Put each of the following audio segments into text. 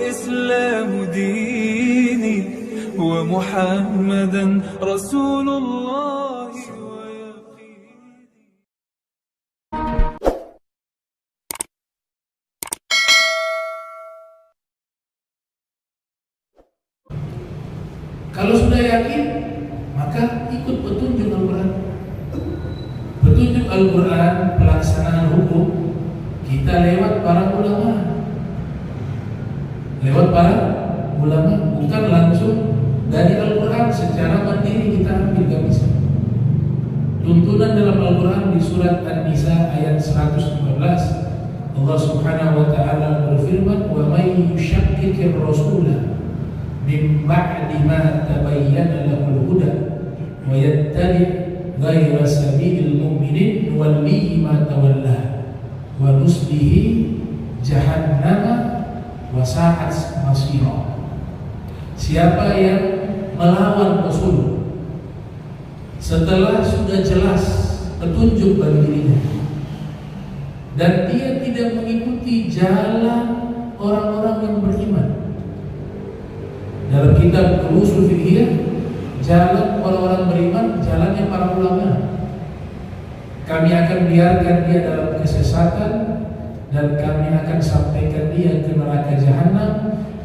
والإسلام ديني ومحمدا رسول الله ويقيني. Kalau sudah yakin, maka ikut petunjuk Al-Quran. Petunjuk Al-Quran, pelaksanaan hukum, kita lewat para ulama. Lewat para ulama, bukan langsung dari Al-Quran secara mandiri kita ambil, gak bisa. Tuntunan dalam Al-Quran di surat An-Nisa ayat 115, Allah Subhanahu wa taala berfirman, "Wa may yushaqqiqir rasula min ba'di ma tabayyana lahul huda wa yattabi' ghayra sabilil mu'minin nuwallihi ma tawalla wa nuslihi jahannama wa sa'at masira." Siapa yang melawan Rasul setelah sudah jelas petunjuk bagi dirinya dan dia tidak mengikuti jalan orang-orang yang beriman. Dalam kitab Ushul Fiqhiyah, jalan orang-orang beriman, jalannya para ulama. Kami akan biarkan dia dalam kesesatan dan kami akan sampaikan dia ke neraka jahanam,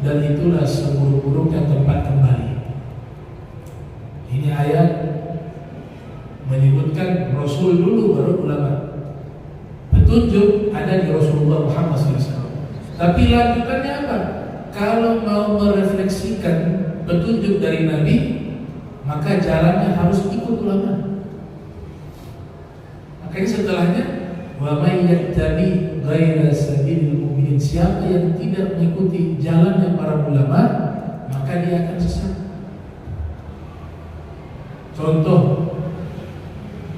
dan itulah seburuk-buruknya tempat kembali. Ini ayat menyebutkan Rasul dulu baru ulama. Petunjuk ada di Rasulullah Muhammad SAW. Tapi lanjutannya apa? Kalau mau merefleksikan petunjuk dari Nabi, maka jalannya harus ikut ulama. Makanya setelahnya, wa may yattabi ghayra sabilil mu'minin, siapa yang tidak mengikuti jalannya para ulama, maka dia akan sesat. Contoh,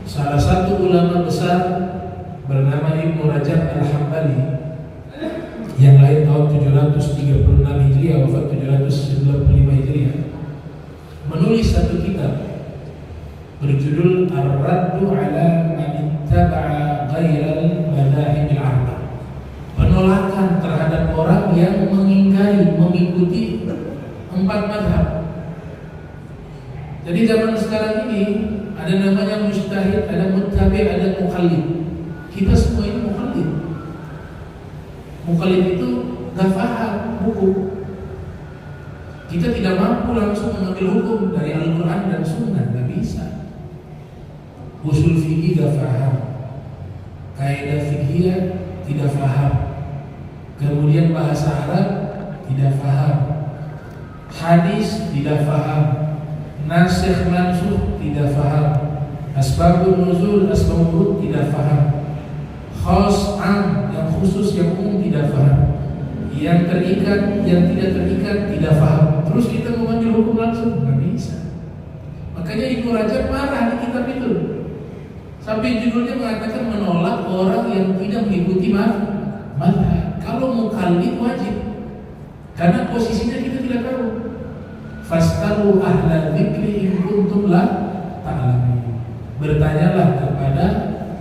salah satu ulama besar bernama Ibnu Rajab Al-Hambali yang lahir tahun 736 Hijriah, wafat 795 Hijriah, menulis satu kitab berjudul Ar-Raddu ala man ittaba'a ghairal madhahibil arba', penolakan terhadap orang yang mengikuti 4 madhab. Jadi zaman sekarang ini ada namanya mujtahid, ada muttabi', ada muqallid. Kita semua ini muqallid. Muqallid itu gak paham hukum. Kita tidak mampu langsung mengambil hukum dari Al-Quran dan Sunnah, gak bisa. Usul fikih gak paham, kaidah fikih tidak paham, kemudian bahasa Arab tidak paham, hadis tidak paham, nasikh mansukh tidak paham, asbabun nuzul, asbabun wurud tidak paham, khas am, yang khusus yang umum tidak paham, yang terikat, yang tidak terikat tidak paham. Terus kita mengambil hukum langsung, nggak bisa. Makanya Ibnu Rajab marah di kitab itu, sampai judulnya mengatakan menolak orang yang tidak mengikuti mazhab. Kalau muqallid wajib, karena posisinya kita tidak tahu. Fastaru ahla dzikri in kuntum la ta'lamun. Bertanyalah kepada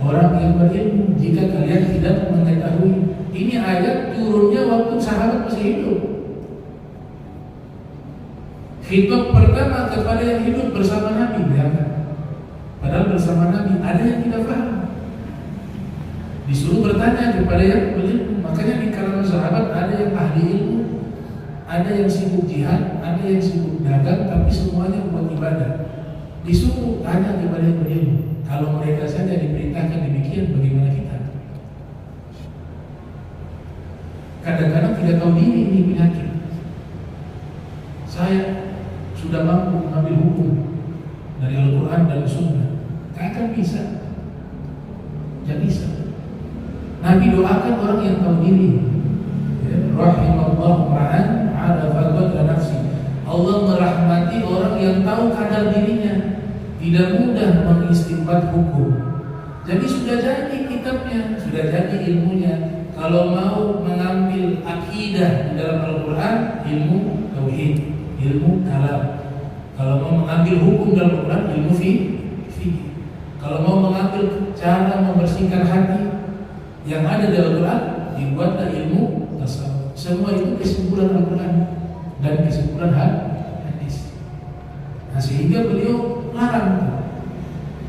orang yang berilmu jika kalian tidak mengetahui. Ini ayat turunnya waktu sahabat masih hidup. Khitab pertama kepada yang hidup bersama Nabi, padahal bersama Nabi ada yang tidak paham, disuruh bertanya kepada yang berilmu. Makanya di kalangan sahabat ada yang ahli ilmu, ada yang sibuk jihad, ada yang sibuk dagang, tapi semuanya buat ibadah. Disuruh tanya kepada yang berilmu. Kalau mereka saja diperintahkan demikian, bagaimana kita? Kadang-kadang tidak tahu diri, ini penyakit. Saya sudah mampu mengambil hukum dari Al-Quran dan Sunnah, gak akan bisa. Gak bisa. Nabi doakan orang yang tahu diri, rahimallahu ma'an arafa qadra nafsi. Allah merahmati orang yang tahu kadar dirinya, tidak mudah mengistinbat hukum. Jadi sudah jadi kitabnya, sudah jadi ilmunya. Kalau mau mengambil akidah di dalam Al-Quran, ilmu tauhid, ilmu kalam. Kalau mau mengambil hukum dalam Al-Quran, ilmu fikih. Kalau mau mengambil cara membersihkan hati yang ada di Al-Quran, dibuatlah ilmu tasawuf. Semua itu kesimpulan Al-Quran dan kesimpulan hadis. Nah, sehingga beliau larang.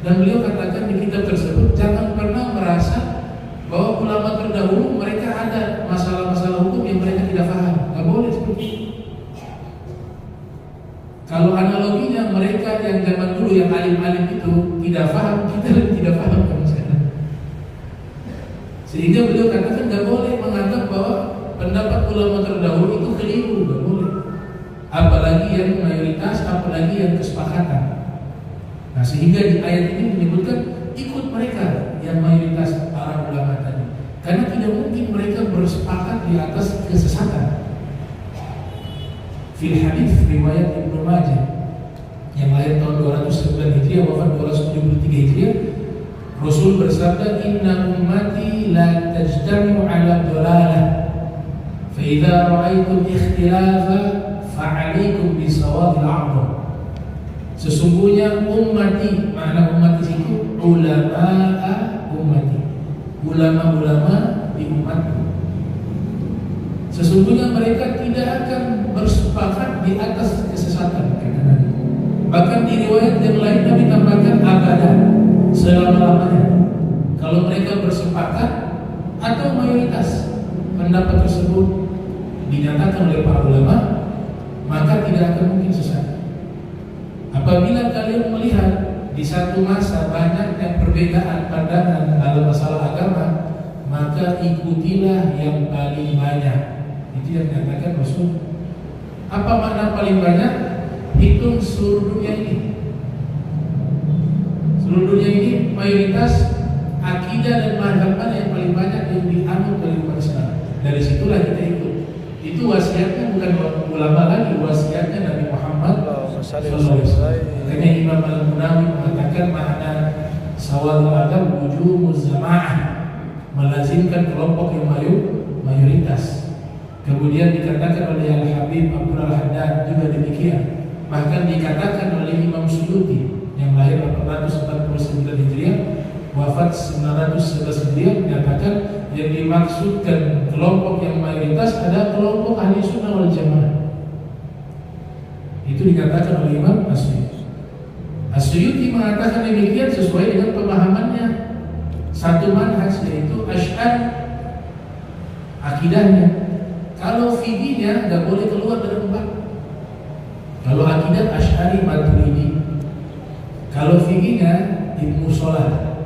Dan beliau katakan di kitab tersebut, jangan pernah merasa bahwa ulama terdahulu mereka ada masalah-masalah hukum yang mereka tidak paham. Gak boleh seperti itu. Kalau analoginya mereka yang zaman dulu yang alim-alim itu tidak paham, kita tidak paham kan sekarang. Sehingga beliau katakan gak boleh menganggap bahwa pendapat ulama terdahulu itu keliru, gak boleh. Apalagi yang mayoritas, apalagi yang kesepakatan. Nah, sehingga di ayat ini menyebutkan ikut mereka yang mayoritas para ulama tadi, karena tidak mungkin mereka bersepakat di atas kesesatan. Fil hadis riwayat Ibnu Majah yang lahir tahun 209 Hijriah, wafat 273 Hijriah, Rasul bersabda, inna ummati la tajtami'u ala dhalalah fa idza ra'aytum ikhtilafa fa'alaikum bisawadil a'dham. Sesungguhnya ummati, makna umat di situ ulama ummati, ulama-ulama di umatku. Sesungguhnya mereka tidak akan bersepakat di atas kesesatan. Bahkan di riwayat yang lain Nabi tambahkan abadan, selama-lamanya. Kalau mereka bersepakat atau mayoritas pendapat tersebut dinyatakan oleh para ulama, maka tidak akan mungkin sesat. Apabila kalian melihat di satu masa banyaknya perbedaan pandangan dalam masalah agama, maka ikutilah yang paling banyak. Itu yang dikatakan Rasul. Apa makna paling banyak? Hitung seluruh dunia ini. Seluruh dunia ini mayoritas akidah dan mazhab mana yang paling banyak yang dianut oleh umat Islam. Dari situlah kita ikut. Itu wasiatnya bukan ulama lagi, wasiatnya Nabi Muhammad sallallahu alaihi wasallam. Makanya Imam Al-Munawi mengatakan makna sawal adam wujumuz jamaah, melazimkan kelompok yang mayoritas. Kemudian dikatakan oleh Al-Habib Abdul Al-Haddad juga demikian. Bahkan dikatakan oleh Imam Suyuti yang lahir 449 Hijriah, wafat 911 Hijriah, menyatakan yang dimaksudkan kelompok yang mayoritas adalah kelompok ahli sunnah wal jamaah. Itu dikatakan oleh Imam As-Suyuti mengatakan demikian sesuai dengan pemahamannya satu manhaj, yaitu Asy'ari akidahnya. Kalau fikinya nggak boleh keluar dari 4. Kalau akidah Asy'ari Maturidi. Kalau fikinya Ibnu Salah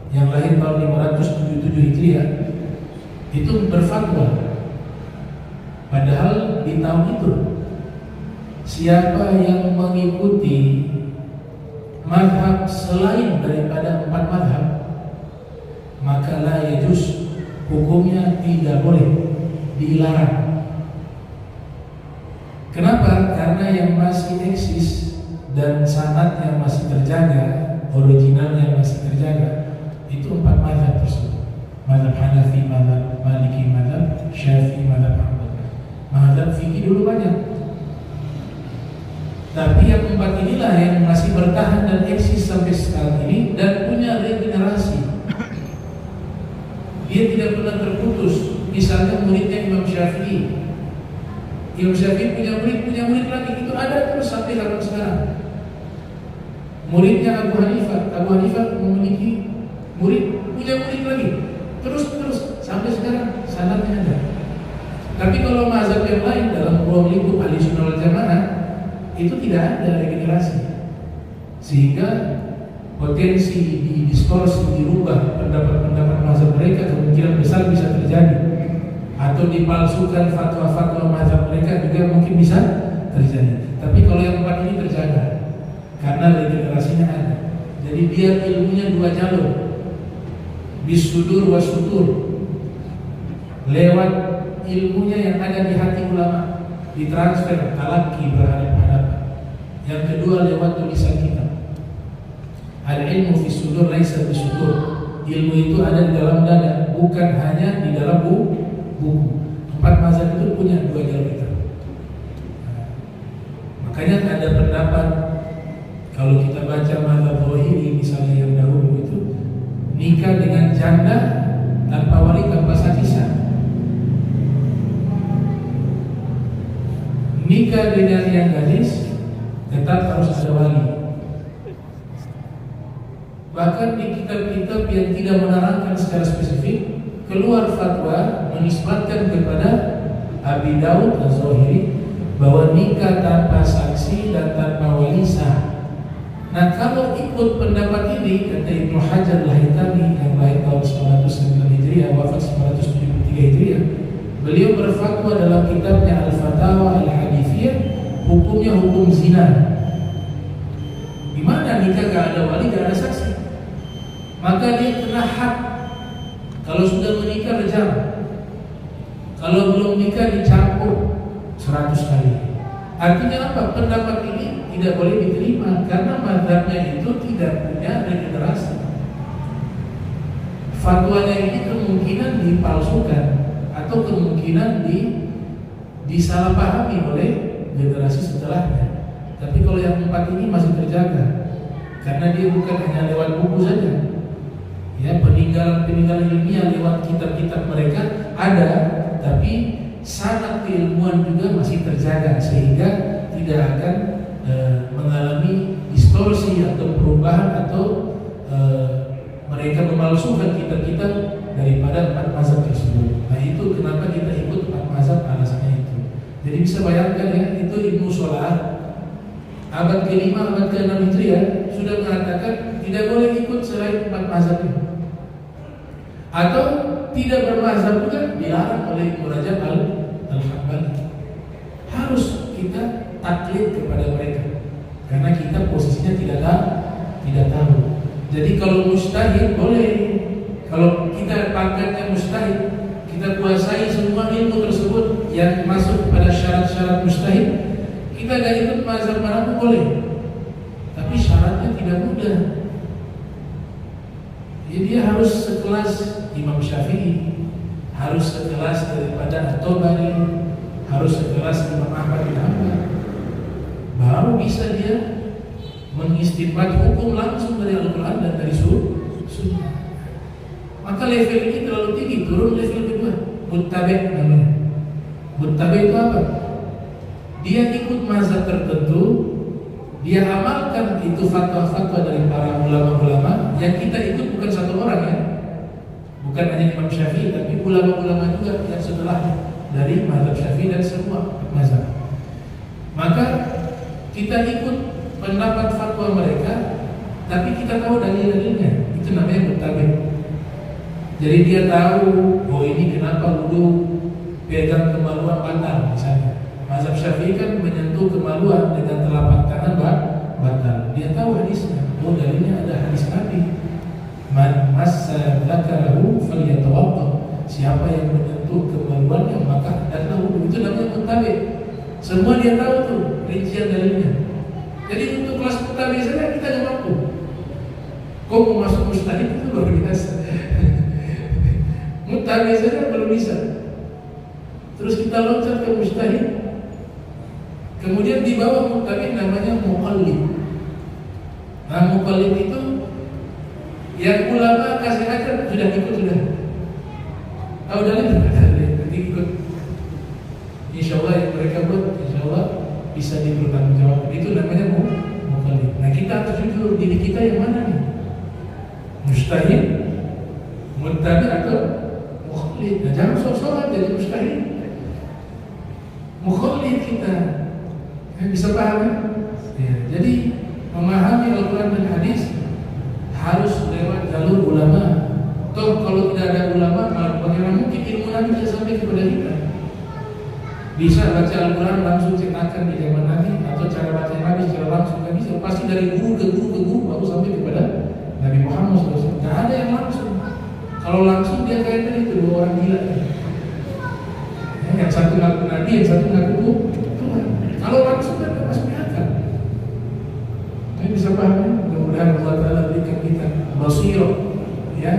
yang lahir tahun 577 Hijriah itu berfatwa. Padahal di tahun itu siapa yang mengikuti mazhab selain daripada 4 mazhab, maka la yajuz, hukumnya tidak boleh, dilarang. Kenapa? Karena yang masih eksis dan sanad yang masih terjaga, originalnya masih terjaga, itu 4 mazhab tersebut. Mazhab Hanafi, mazhab Maliki, mazhab Syafi'i, mazhab Hanbali. Mazhab fikih dulu banyak. Tapi yang 4 inilah yang masih bertahan dan eksis sampai sekarang ini dan punya regenerasi. Dia tidak pernah terputus. Misalnya muridnya Imam Syafi'i. Imam Syafi'i punya murid lagi, itu ada terus sampai zaman sekarang. Muridnya Abu Hanifah memiliki murid, punya murid lagi, terus sampai sekarang sanadnya ada. Tapi kalau mazhab yang lain dalam ruang lingkup ahli sunnah wal jamaah itu tidak ada regenerasi, sehingga potensi didistorsi, dirubah pendapat-pendapat mazhab mereka kemungkinan besar bisa terjadi, atau dipalsukan fatwa-fatwa mazhab mereka juga mungkin bisa terjadi. Tapi kalau yang 4 ini terjaga karena regenerasinya ada. Jadi dia ilmunya 2 jalur, bisudur wa sudur, lewat ilmunya yang ada di hati ulama ditransfer talaki berhadapan-hadapan. Yang kedua lewat tulisan kita. Al-ilmu fi sudur laisa bi sudur. Ilmu itu ada di dalam dada, bukan hanya di dalam buku. 4 mazhab itu punya 2 jalur kita. Makanya ada pendapat kalau kita baca mazhab Zahiri misalnya yang dahulu itu, nikah dengan janda tanpa wali tanpa saksi sah. Ketika dengan yang gadis tetap harus ada wali. Bahkan di kitab-kitab yang tidak menerangkan secara spesifik keluar fatwa menisbatkan kepada Abi Daud Az-Zahiri bahwa nikah tanpa saksi dan tanpa wali sah. Nah, kalau ikut pendapat ini, kata Ibnu Hajar Al-Haytami yang lahir tahun 909 Hijriah, wafat 973 Hijriah, beliau berfatwa dalam kitabnya Al-Fatawa Al-Hadithiyah, hukumnya hukum zina. Di mana nikah gak ada wali, gak ada saksi, maka dia kena had. Kalau sudah menikah rejam, kalau belum nikah dicampur 100 kali. Artinya apa? Pendapat ini tidak boleh diterima karena mazhabnya itu tidak punya regenerasi. Fatwanya ini kemungkinan dipalsukan atau kemungkinan disalahpahami oleh generasi setelahnya. Tapi kalau yang 4 ini masih terjaga karena dia bukan hanya lewat buku saja. Ya, peninggalan ilmiah lewat kitab-kitab mereka ada, tapi sanad keilmuan juga masih terjaga sehingga tidak akan mengalami distorsi atau perubahan atau mereka memalsukan kitab-kitab daripada 4 mazhab tersebut. Nah, itu kenapa kita ikut 4 mazhab, alasannya itu. Jadi bisa bayangkan ya, itu Ibnu Salah abad ke-5, abad ke-6 Hijriah sudah mengatakan tidak boleh ikut selain 4 mazhab itu. Atau tidak bermazhab juga dilarang oleh Ibnu Rajab Al-Hambali. Harus kita taklid kepada mereka karena kita posisinya tidak tahu. Jadi kalau mustahid boleh, kalau kita pangkatnya mustahid, kita kuasai semua ilmu tersebut yang masuk pada syarat-syarat mustahid, kita gak ikut mazhab manapun boleh. Tapi syaratnya tidak mudah. Jadi dia harus sekelas Imam Syafi'i, harus sekelas daripada At-Tabari, harus sekelas Imam Ahmad bin Hanbal. Baru bisa dia mengistinbat hukum langsung dari Al-Quran dan dari Sunnah. Maka level ini terlalu tinggi, turun level kedua, muttabi' namanya. Muttabi' itu apa? Dia ikut mazhab tertentu, dia amalkan itu fatwa-fatwa dari para ulama-ulama. Yang kita ikut bukan satu orang ya, bukan hanya Imam Syafi'i, tapi ulama-ulama juga yang setelahnya dari mazhab Syafi'i dan semua mazhab. Maka kita ikut pendapat fatwa mereka, tapi kita tahu dalil-dalilnya. Itu namanya muttabi'. Jadi dia tahu, oh ini kenapa wudu pegang kemaluan batal misalnya. Mazhab Syafi'i kan menyentuh kemaluan dengan telapak tangan batal. Dia tahu hadisnya. Oh dalilnya ada hadis Nabi. Man massa dzakarahu falyatawadda. Siapa yang menyentuh kemaluannya maka hendaklah wudu. Itu namanya muttabi'. Semua dia tahu tuh rincian dalilnya. Jadi untuk kelas muttabi saja kita nggak mampu. Kok mau masuk mustahid itu luar biasa. Muttabi saja belum bisa. Terus kita loncat ke mustahid. Kemudian di bawah muttabi namanya muqallid. Nah, muqallid itu yang ulama kasih ajar sudah ikut sudah. Tahu dalil nanti ikut. Insyaallah yang mereka buat insyaallah bisa dipertanggungjawabkan. Itu namanya muqallid. Nah, kita harus jujur diri kita yang mana nih? Mustahid, muttabi atau muqallid? Nah, jangan sok-sokan jadi mustahid. Muqallid kita. Bisa paham ya? Jadi memahami Al-Quran dan hadis harus lewat jalur ulama. Toh kalau tidak ada ulama, bagaimana mungkin ilmu Nabi bisa sampai kepada kita? Bisa baca Al-Quran langsung cetakan di zaman Nabi, atau cara baca Nabi secara langsung nggak bisa. Pasti dari guru ke guru baru sampai kepada Nabi Muhammad SAW. Nggak ada yang langsung. Kalau langsung dia kaitan itu dua orang gila. Yang satu ngaku Nabi, yang satu ngaku Tuhan. Kalau langsung kan nggak masuk akal. Ini bisa paham? Mudah-mudahan Allah Taala berikan kita basirah, ya,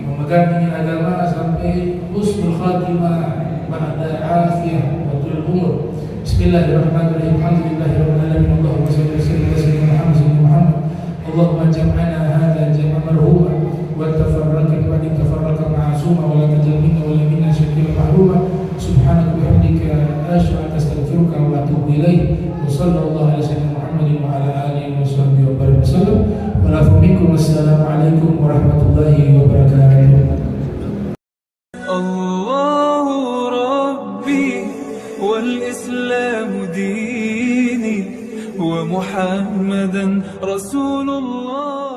memegang ini agama sampai husnul khatimah, ba'da afiyah wa tul umur. Bismillahirrahmanirrahim. Alhamdulillahirabbil alamin. Allahumma shalli wa sallim ala sayyidina Muhammad. Allahumma jam'ana hadha jam'an marhuma wa tafarraqna wa tafarraqa ma'suma wa la tajal minna wa la minna shakila mahruma. Subhanaka wa bihamdika asyhadu an la ilaha illa anta astaghfiruka wa atubu ilaik. إليه وصلى الله على سيدنا محمد وعلى آله وصحبه وسلم والعفو منكم والسلام عليكم ورحمة الله وبركاته. الله ربي والإسلام ديني ومحمدا رسول الله.